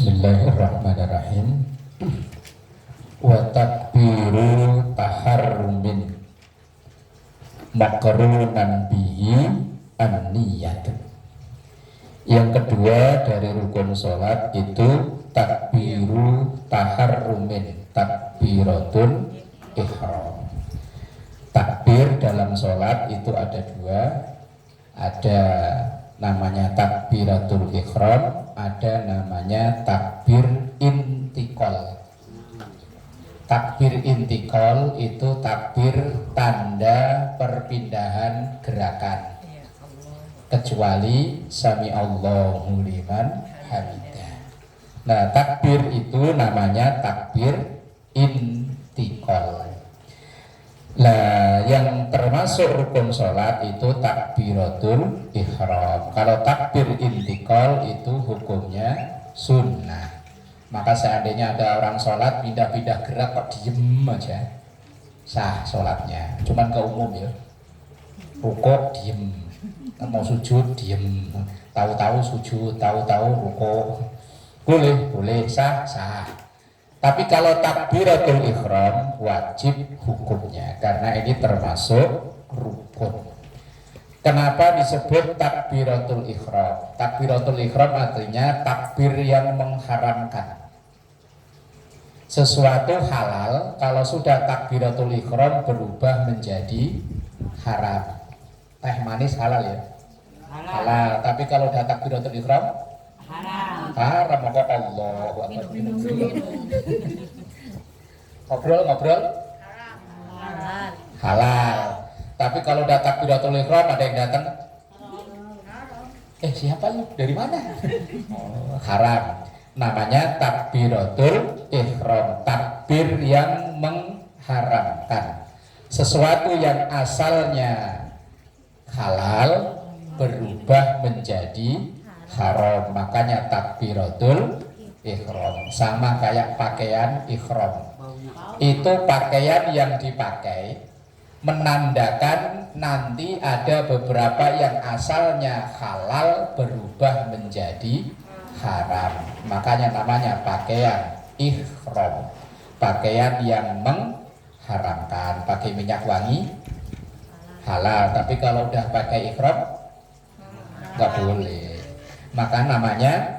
Bismillahirrahmanirrahim. Wa takbiru taharrumin makrunan bihi an-niyat. Yang kedua dari rukun sholat itu takbiru taharrumin, takbiratul ihram. Takbir dalam sholat itu ada dua, ada namanya takbiratul ihram, ada namanya takbir intikal. Takbir intikal itu takbir tanda perpindahan gerakan, kecuali sami Allahu liman hamidah. Nah, takbir itu namanya takbir intikal. Nah, yang termasuk rukun sholat itu takbiratul ihram. Kalau takbir intikal itu hukumnya sunnah. Maka seandainya ada orang sholat pindah-pindah gerak kok diem aja, sah sholatnya. Cuman ke umum ya, rukuk diem, mau sujud diem, tahu-tahu sujud, tahu-tahu rukuk, boleh sah. Tapi kalau takbiratul ihram wajib hukumnya, karena ini termasuk rukun. Kenapa disebut takbiratul ihram? Takbiratul ihram artinya takbir yang mengharamkan sesuatu halal. Kalau sudah takbiratul ihram berubah menjadi haram. Teh manis halal ya? Halal. Tapi kalau udah takbiratul ihram haram, maka Allah ngobrol halal. Tapi kalau udah takbiratul ihram ada yang datang, siapa lu, dari mana? Haram. Namanya takbiratul ihram, takbir yang mengharamkan sesuatu yang asalnya halal berubah menjadi haram. Makanya takbiratul ihram. Sama kayak pakaian ihram, itu pakaian yang dipakai menandakan nanti ada beberapa yang asalnya halal berubah menjadi haram. Makanya namanya pakaian ihram, pakaian yang mengharamkan. Pakai minyak wangi halal, tapi kalau udah pakai ihram nggak boleh. Maka namanya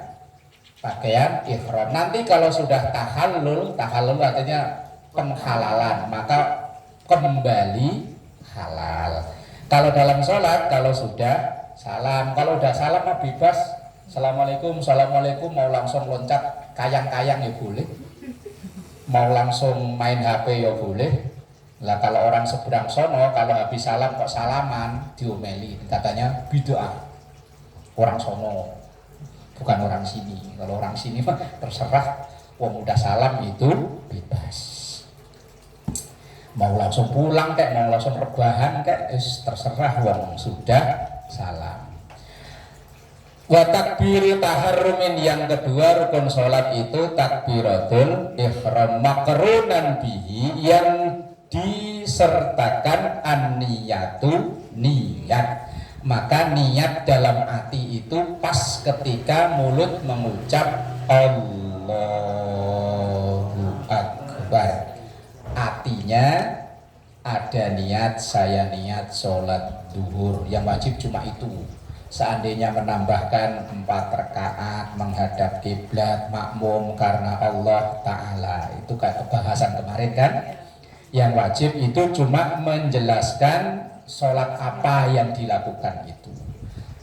pakaian ihram. Nanti kalau sudah tahallul artinya penghalalan, maka kembali halal. Kalau dalam sholat, kalau sudah salam, kalau udah salam mah bebas, assalamualaikum, mau langsung loncat kayang-kayang ya boleh, mau langsung main HP ya boleh. Lah kalau orang seberang sono, kalau habis salam kok salaman, diomeli, katanya bid'ah, orang sono bukan orang sini. Kalau orang sini mah terserah, wong udah salam itu bebas. Mau langsung pulang kek, mau langsung rebahan kek, terserah, wong sudah salam. Wa takbiri taharrumin, yang kedua rukun sholat itu takbiratul ihram makrunan bihi, yang disertakan an-niyatu, niat. Maka niat dalam hati itu pas ketika mulut mengucap Allahu Akbar. Artinya ada niat, saya niat sholat duhur, yang wajib cuma itu. Seandainya menambahkan 4 rakaat menghadap kiblat makmum karena Allah Ta'ala, itu kayak bahasan kemarin kan. Yang wajib itu cuma menjelaskan sholat apa yang dilakukan itu.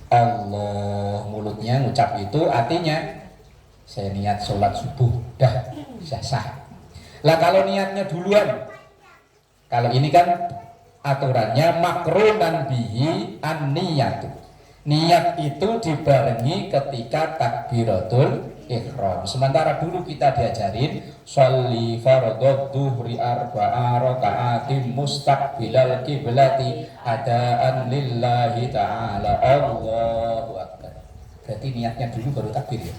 Allah, mulutnya ngucap itu, artinya saya niat sholat subuh, dah sah. Lah kalau niatnya duluan, kalau ini kan aturannya makrunan bihi an-niyatu. Niat itu dibarengi ketika takbiratul ihram. Sementara dulu kita diajarin sholli fardhu dhuhri arba'a raka'atin mustaqbilal qiblati adaan lillahi ta'ala Allahu akbar. Berarti niatnya dulu baru takbir ya.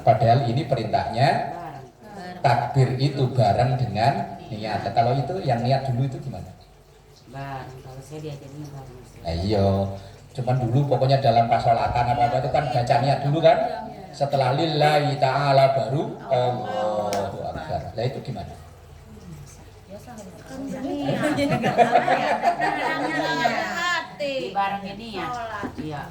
Padahal ini perintahnya takbir itu bareng dengan niat. Kalau itu yang niat dulu itu gimana? Kalau saya diajarin iya, cuman dulu pokoknya dalam pasolatan apa itu kan baca niat dulu kan. Setelah lillahi ta'ala baru Allahu Akbar. Lah itu gimana? Barang ini ya. Iya.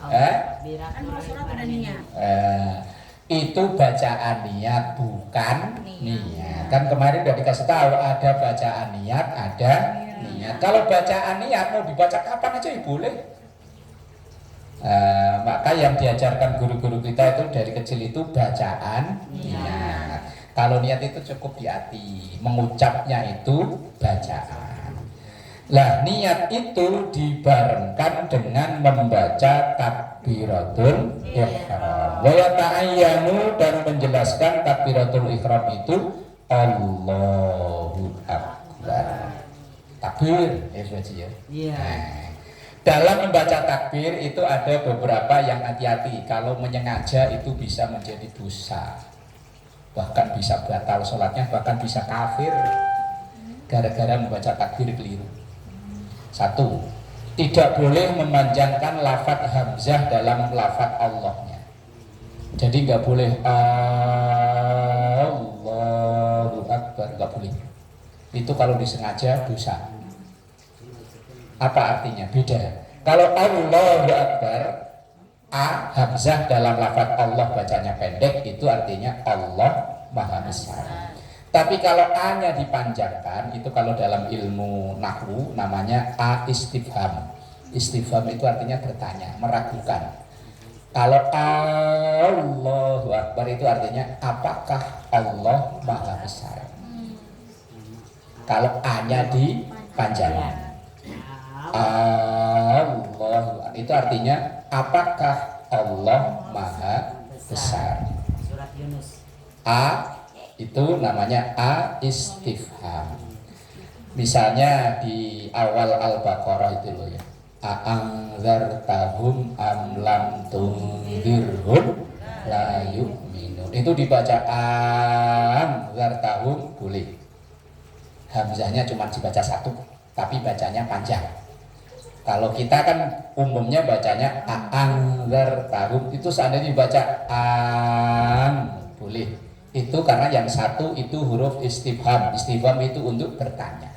Itu bacaan niat bukan niat. Kan kemarin udah dikasih tahu ada bacaan niat, ada niat. Kalau bacaan niat mau dibaca kapan aja ya boleh. Maka yang diajarkan guru-guru kita itu dari kecil itu bacaan niat. Kalau niat itu cukup di hati, mengucapnya itu bacaan. Lah niat itu dibarengkan dengan membaca takbiratul ihram. Wa ta'ayyanu dan menjelaskan takbiratul ihram itu Allahu Akbar. Takbir ya. Iya. Dalam membaca takbir itu ada beberapa yang hati-hati. Kalau menyengaja itu bisa menjadi dosa, bahkan bisa batal sholatnya, bahkan bisa kafir gara-gara membaca takbir keliru. Satu, tidak boleh memanjangkan lafadz hamzah dalam lafadz Allahnya. Jadi nggak boleh Allahu Akbar, nggak boleh. Itu kalau disengaja dosa. Apa artinya? Beda. Kalau Allahu Akbar, A hamzah dalam lafadz Allah bacanya pendek, itu artinya Allah Maha Besar. Tapi kalau A-nya dipanjangkan, itu kalau dalam ilmu nahwu namanya A istifham. Istifham itu artinya bertanya, meragukan. Kalau Allahu Akbar itu artinya apakah Allah Maha Besar. Kalau A-nya dipanjangkan, Allah itu artinya apakah Allah Maha Besar. Surat Yunus. A itu namanya A istifham. Misalnya di awal Al-Baqarah itu loh ya. A'angzartahum am lam tunzirhum la yu'minun. Itu dibaca a'angzartahum boleh. Hamzahnya cuma dibaca satu, tapi bacanya panjang. Kalau kita kan umumnya bacanya a'angzartahum, itu seandainya dibaca boleh. Itu karena yang satu itu huruf istifham. Istifham itu untuk bertanya.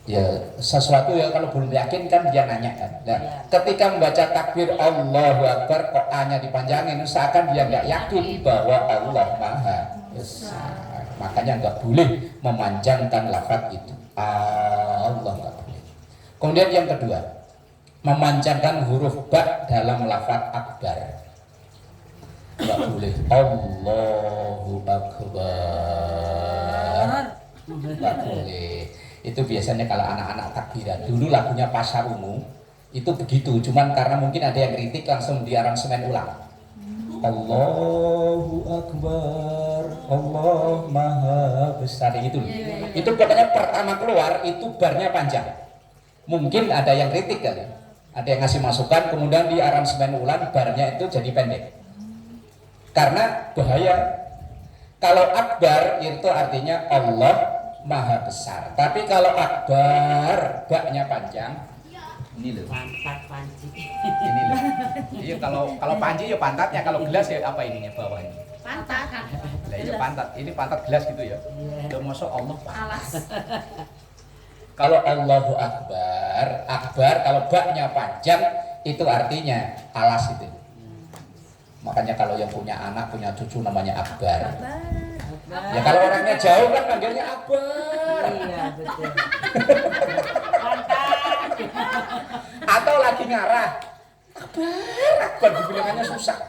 Ya sesuatu ya kalau belum yakin kan dia nanya kan. Nah, ketika membaca takbir Allahu Akbar kok A-nya dipanjangin, seakan dia nggak yakin bahwa Allah Maha Besar. Makanya nggak boleh memanjangkan lafaz itu. Allah nggak boleh. Kemudian yang kedua, memanjangkan huruf ba dalam lafaz akbar. Nggak boleh Allahu Akbar, nggak boleh. Itu biasanya kalau anak-anak takbiran dulu lagunya Pasar Ungu itu begitu, cuman karena mungkin ada yang kritik langsung diaransemen ulang. Allahu Akbar, Allah Maha Besar gitu. Itu pokoknya pertama keluar itu barnya panjang. Mungkin ada yang kritik kali, ada yang ngasih masukan, kemudian diaransemen ulang barnya itu jadi pendek. Karena bahaya. Kalau akbar itu artinya Allah Maha Besar. Tapi kalau akbar baknya panjang. Ini loh. Pantat panci. Ini loh. Iya kalau panci ya pantatnya, kalau gelas ya apa ininya bawahnya? Pantat. Lah iya pantat. Ini pantat gelas gitu ya. Udah masuk Allah Alas. Kalau Allahu Akbar, akbar kalau baknya panjang itu artinya alas itu. Makanya kalau yang punya anak, punya cucu namanya Akbar. Ya kalau orangnya jauh kan panggilnya Akbar. Iya betul. Pantat. Atau lagi ngarah, Akbar, Akbar dibilangannya susah.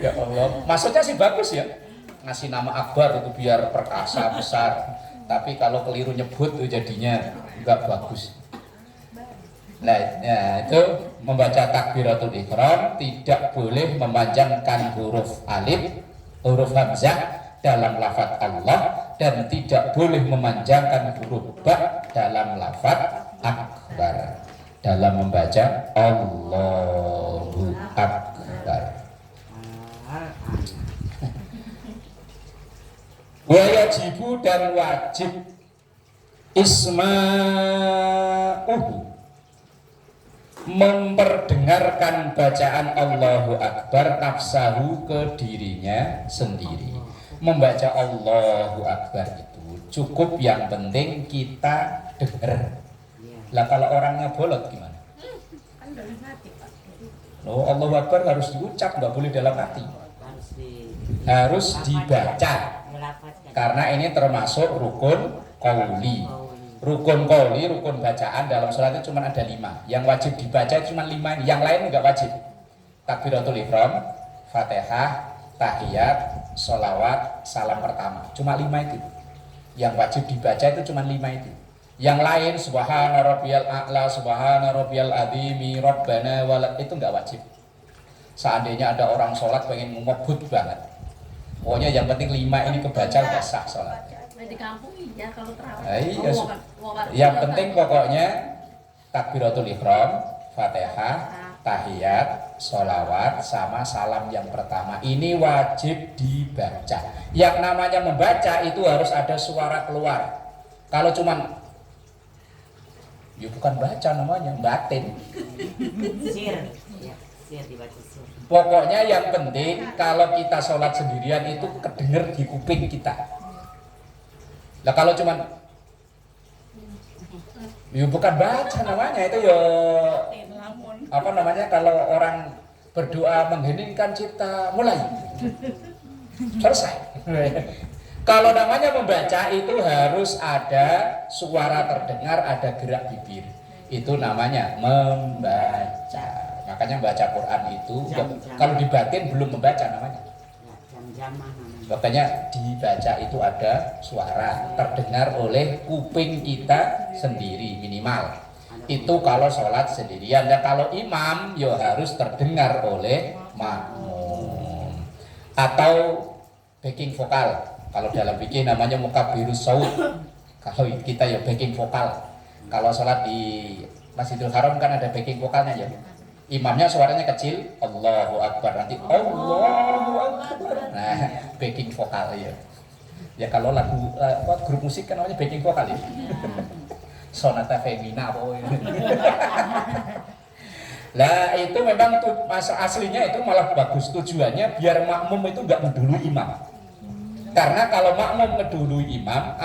Ya Allah, maksudnya sih bagus ya. Ngasih nama Akbar itu biar perkasa besar. Tapi kalau keliru nyebut tuh jadinya enggak bagus. Nah, ya, itu membaca takbiratul ihram tidak boleh memanjangkan huruf alif, huruf hamzah dalam lafaz Allah dan tidak boleh memanjangkan huruf ba dalam lafaz akbar dalam membaca Allahu Akbar. Wajibu dan wajib isma'uhu memperdengarkan bacaan Allahu Akbar nafsahu ke dirinya sendiri. Membaca Allahu Akbar itu cukup, yang penting kita dengar. Iya. Lah kalau orangnya bolot gimana? Loh, Allahu Akbar harus diucap, nggak boleh dalam hati. Harus dibaca. Dilafazkan. Karena ini termasuk rukun qauli. Rukun qauli, rukun bacaan dalam sholat itu cuma ada 5. Yang wajib dibaca cuma 5 ini. Yang lain nggak wajib. Takbiratul ihram, Fatihah, tahiyat, sholawat, salam pertama. Cuma 5 itu. Yang wajib dibaca itu cuma 5 itu. Yang lain subhana rabbiyal a'la, subhana rabbiyal azimi, rabbana walad, itu nggak wajib. Seandainya ada orang sholat pengen ngebut banget, pokoknya yang penting 5 ini kebaca udah sah sholat. Di kampung iya kalau terawih. Iya, yang penting pokoknya takbiratul ihram, Fatihah, tahiyat, sholawat, sama salam yang pertama ini wajib dibaca. Yang namanya membaca itu harus ada suara keluar. Kalau cuman ya bukan baca namanya, batin. Sir. Ya, sir dibaca sir. Pokoknya yang penting kalau kita sholat sendirian itu kedenger di kuping kita. Lah kalau cuman ya bukan baca namanya, itu ya apa namanya, kalau orang berdoa mengheningkan cipta mulai selesai. Kalau namanya membaca itu harus ada suara terdengar, ada gerak bibir. Itu namanya membaca. Makanya baca Quran itu kalau dibatin belum membaca namanya. Ya, jam-jaman namanya. Makanya dibaca itu ada suara terdengar oleh kuping kita sendiri minimal. Itu kalau sholat sendirian. Dan kalau imam ya harus terdengar oleh makmum. Atau backing vokal. Kalau dalam fikih namanya mukabirus shaut. Kalau kita ya backing vokal. Kalau sholat di Masjidil Haram kan ada backing vokalnya ya. Imamnya suaranya kecil, Allahu Akbar, nanti Allahu Akbar. Nah, backing vokal ya. Ya kalau lagu grup musik kan namanya backing vokal ya. Sonata Femina apa ini. Lah itu memang tuh masa aslinya itu malah bagus, tujuannya biar makmum itu nggak mendului imam. Karena kalau makmum mendului imam,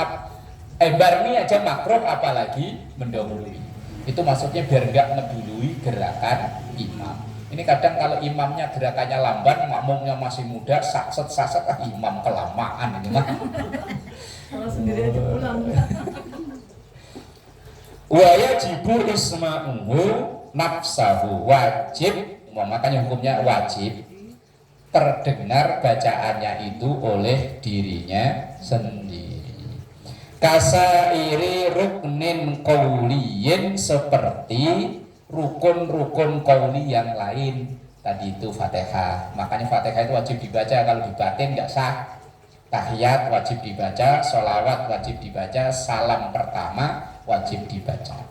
barni aja makruh apalagi mendahului. Itu maksudnya biar nggak ngedului gerakan imam. Ini kadang kalau imamnya gerakannya lamban, makmumnya masih muda, saset-saset, imam kelamaan ini mah. Kalau sendiri aja pulang. Wa yajibu isma'uhu nafsahu, wajib, makanya hukumnya wajib terdengar bacaannya itu oleh dirinya sendiri. Kasairi ruknin qauliyin, seperti rukun-rukun qauli yang lain. Tadi itu Fatihah. Makanya Fatihah itu wajib dibaca, kalau dibatin nggak sah. Tahiyat wajib dibaca, sholawat wajib dibaca, salam pertama wajib dibaca.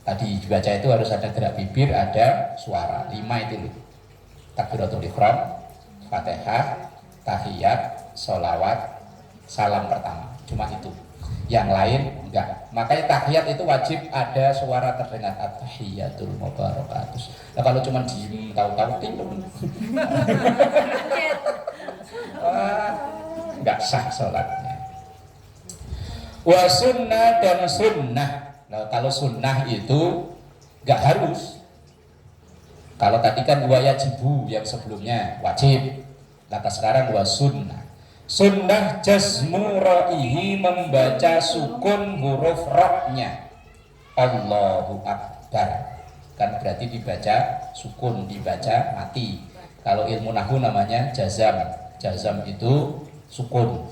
Tadi dibaca itu harus ada gerak bibir, ada suara. 5 itu loh. Takbiratul ihram, Fatihah, tahiyat, sholawat, salam pertama. Cuma itu. Yang lain enggak. Makanya tahiyat itu wajib ada suara terdengar, at-tahiyatul mubarakatus. Nah kalau cuma diem tahu-tahu tidur, enggak sah sholatnya. Wa sunnah, dan sunnah. Nah kalau sunnah itu enggak harus. Kalau tadi kan wa yajibu yang sebelumnya wajib. Nah sekarang wa sunnah. Sunnah jazmu ra'ihi, membaca sukun huruf ra-nya. Allahu Akbar. Kan berarti dibaca sukun, dibaca mati. Kalau ilmu nahwu namanya jazam. Jazam itu sukun.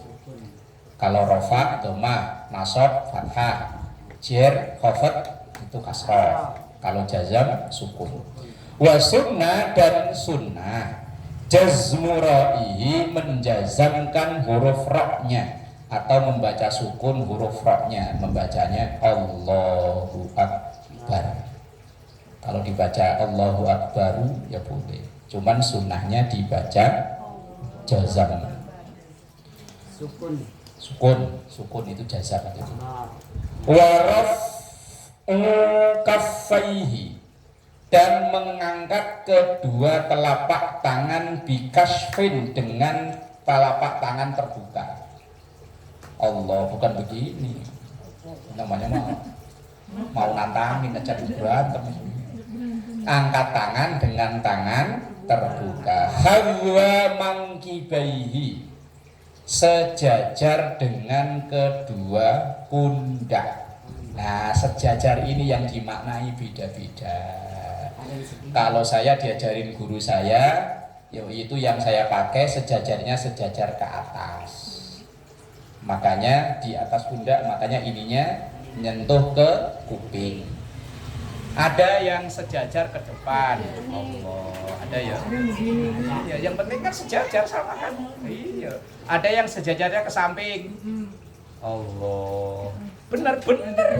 Kalau rafa, dhammah, nasab, fathah, jer, khafat itu kasrah. Kalau jazam sukun. Wa sunnah, dan sunnah jazmu ra'ihi, menjazamkan huruf ra-nya atau membaca sukun huruf ra-nya, membacanya Allahu Akbar. Kalau dibaca Allahu Akbaru ya boleh, cuman sunnahnya dibaca jazam. Sukun itu jazam itu. Wa raf'u kaffaihi, dan mengangkat kedua telapak tangan bikasfin dengan telapak tangan terbuka. Allah, bukan begini namanya, mau nantangin aja berantem. Angkat tangan dengan tangan terbuka. Hawa mangkibaihi, sejajar dengan kedua pundak. Nah, sejajar ini yang dimaknai beda-beda. Kalau saya diajarin guru saya, yaitu yang saya pakai sejajarnya sejajar ke atas. Makanya di atas pundak, makanya ininya nyentuh ke kuping. Ada yang sejajar ke depan. Allah, ada ya. Ya, yang penting kan sejajar sama kan. Iya. Ada yang sejajarnya ke samping. Allah. Bener-bener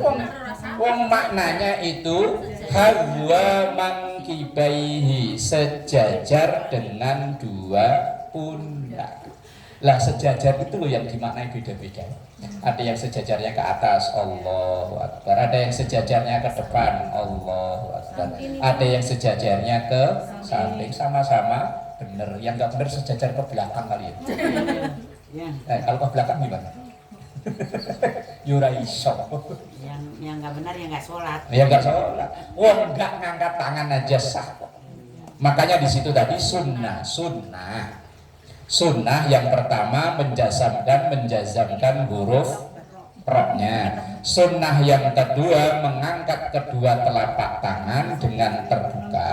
wong maknanya itu hawa mangkibaihi, sejajar dengan dua pundak. Lah sejajar itu loh yang dimaknai beda-beda. Ada yang sejajarnya ke atas, Allahu Akbar. Ada yang sejajarnya ke depan, Allahu Akbar. Ada yang sejajarnya ke samping, sama-sama bener. Yang nggak bener sejajar ke belakang kali ya. Kalau ke belakang gimana? Yura iso. Yang nggak benar ya nggak sholat. Ya nggak sholat. Wong nggak ngangkat tangan aja sah. Makanya di situ tadi sunnah. Sunnah yang pertama menjazamkan huruf roknya. Sunnah yang kedua mengangkat kedua telapak tangan dengan terbuka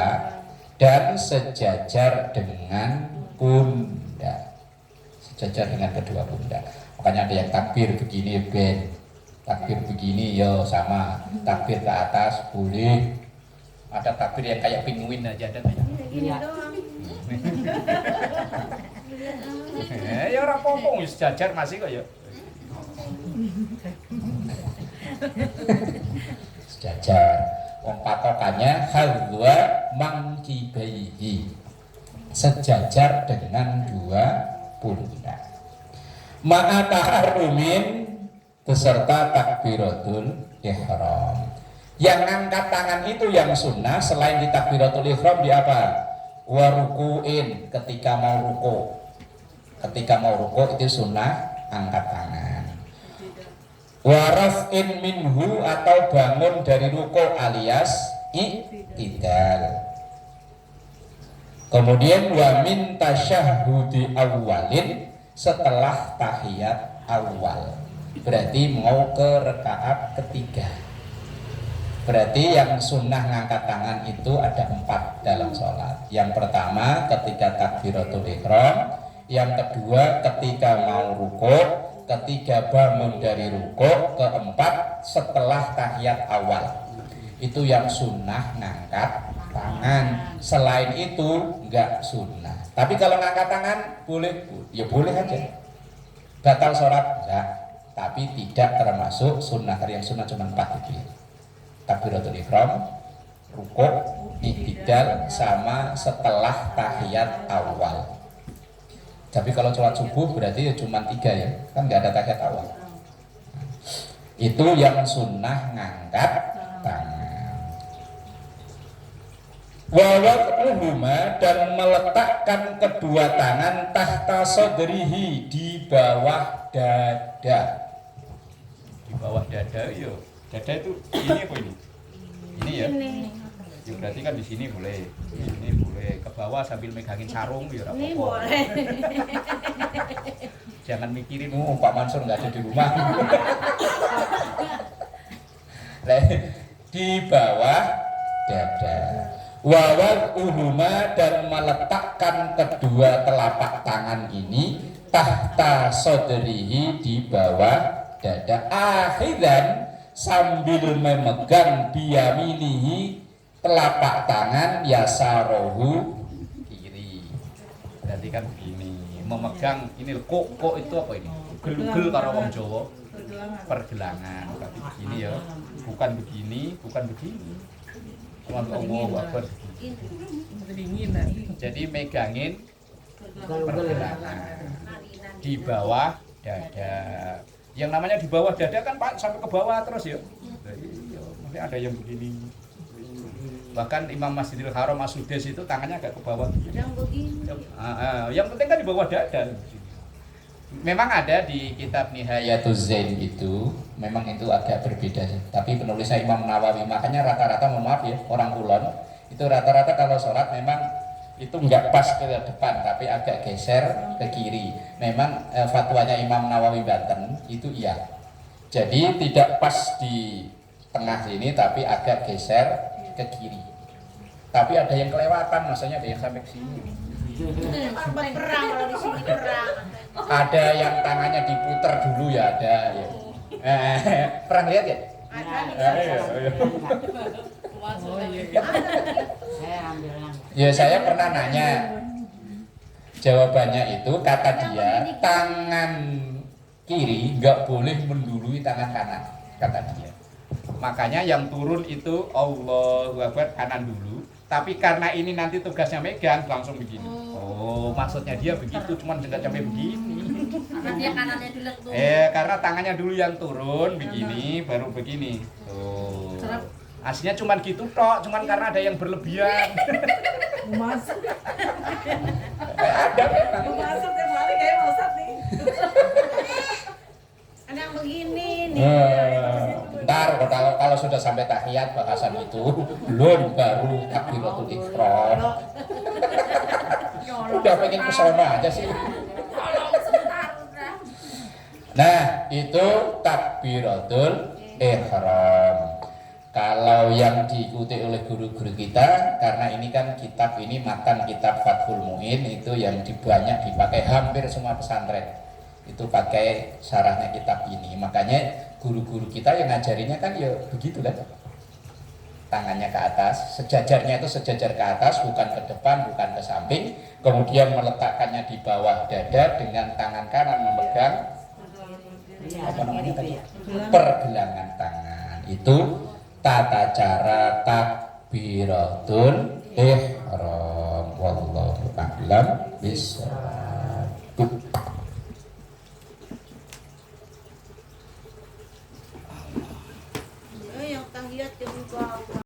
dan sejajar dengan pundak. Sejajar dengan kedua pundak. Makanya ada yang takbir begini ben, takbir begini yo sama, takbir ke atas boleh. Ada takbir yang kayak penguin aja ada kayak. Iya. Ya ora apa-apa wis sejajar masih kok ya. Sejajar. Wong patokannya halwa mangkibaihi, sejajar dengan dua pundak. Ma'a taharrumin beserta takbiratul ihram. Yang ngangkat tangan itu yang sunnah selain di takbiratul ihram di apa? Warukuin, ketika mau ruku. Ketika mau ruku itu sunnah angkat tangan. Warafin minhu, atau bangun dari ruku alias i'tidal. Kemudian wa min tasyahhudi awwalin, setelah tahiyat awal, berarti mau ke rakaat ketiga. Berarti yang sunnah ngangkat tangan itu ada 4 dalam sholat. Yang pertama ketika takbiratul ihram, yang kedua ketika mau rukuk, ketiga bangun dari rukuk, keempat setelah tahiyat awal. Itu yang sunnah ngangkat tangan. Selain itu enggak sunnah. Tapi kalau ngangkat tangan boleh, ya boleh aja. Batal sholat enggak, tapi tidak termasuk sunnah. Yang sunnah cuma 4 itu. Takbiratul ihram, rukuk, i'tidal, sama setelah tahiyat awal. Tapi kalau sholat subuh berarti ya cuma 3 ya, kan nggak ada tahiyat awal. Itu yang sunnah ngangkat tangan. Wawad'uhuma, dan meletakkan kedua tangan tahta sodrihi, di bawah dada. Di bawah dada, yo. Dada itu ini apa ini? Ini ya. Ya berarti kan di sini boleh. Ini boleh ke bawah sambil megangin sarung ya apa-apa. Boleh. Jangan mikirin Pak Mansur nggak ada di rumah. Di bawah dada. Wawal uhuma, dan meletakkan kedua telapak tangan ini tahta sodrihi, di bawah dada. Akhiran, sambil memegang biyaminihi, telapak tangan yasarohu, kiri. Berarti kan begini, memegang ini kok itu apa ini? Gelugel karo wong Jawa. Pergelangan. Berarti begini ya. Bukan begini. Allah Akbar. Jadi megangin pergelangan di bawah dada. Yang namanya di bawah dada kan Pak sampai ke bawah terus ya. Iya, mungkin ada yang begini. Bahkan Imam Masjidil Haram As-Sudais itu tangannya agak ke bawah. Yang begini. Yang penting kan di bawah dada. Memang ada di kitab Nihayatuz Zain itu, memang itu agak berbeda sih. Tapi penulisnya Imam Nawawi, makanya rata-rata mohon maaf ya, orang Kulon itu rata-rata kalau sholat memang itu nggak pas ke depan, tapi agak geser ke kiri. Memang fatwanya Imam Nawawi Banten itu iya. Jadi tidak pas di tengah sini, tapi agak geser ke kiri. Tapi ada yang kelewatan, maksudnya ada yang sampai ke sini. Perang kalau di sini perang. Ada yang tangannya diputer dulu ya, ada ya. Pernah lihat ya? Saya ambil lang. Ya saya pernah nanya. Jawabannya itu kata dia tangan kiri nggak boleh mendului tangan kanan, kata dia. Makanya yang turun itu Allahu Akbar kanan dulu. Tapi karena ini nanti tugasnya megang langsung begini. Oh, maksudnya dia begitu, cuman tidak sampai begini. Karena dia kanannya dulu tuh. Karena tangannya dulu yang turun begini, baru begini. Tuh. Aslinya cuman gitu tok, cuman karena ada yang berlebihan. Masuk. Ada memang. Masuk tiap hari kayak Ustaz nih. Ada yang begini nih. Ntar kalau sudah sampai tahiyat bahasan itu belum baru takbiratul ihram. Udah pengen kesana aja sih. Nah itu takbiratul ihram. Kalau yang diikuti oleh guru-guru kita, karena ini kan kitab ini matan kitab Fathul Muin itu yang banyak dipakai hampir semua pesantren. Itu pakai syarahnya kitab ini. Makanya guru-guru kita yang ngajarinya kan ya begitu kan. Tangannya ke atas, sejajarnya itu sejajar ke atas, bukan ke depan, bukan ke samping. Kemudian meletakkannya di bawah dada dengan tangan kanan memegang apa namanya tadi? Pergelangan tangan. Itu tata cara takbiratul ihram. Wallahu a'lam bishawab.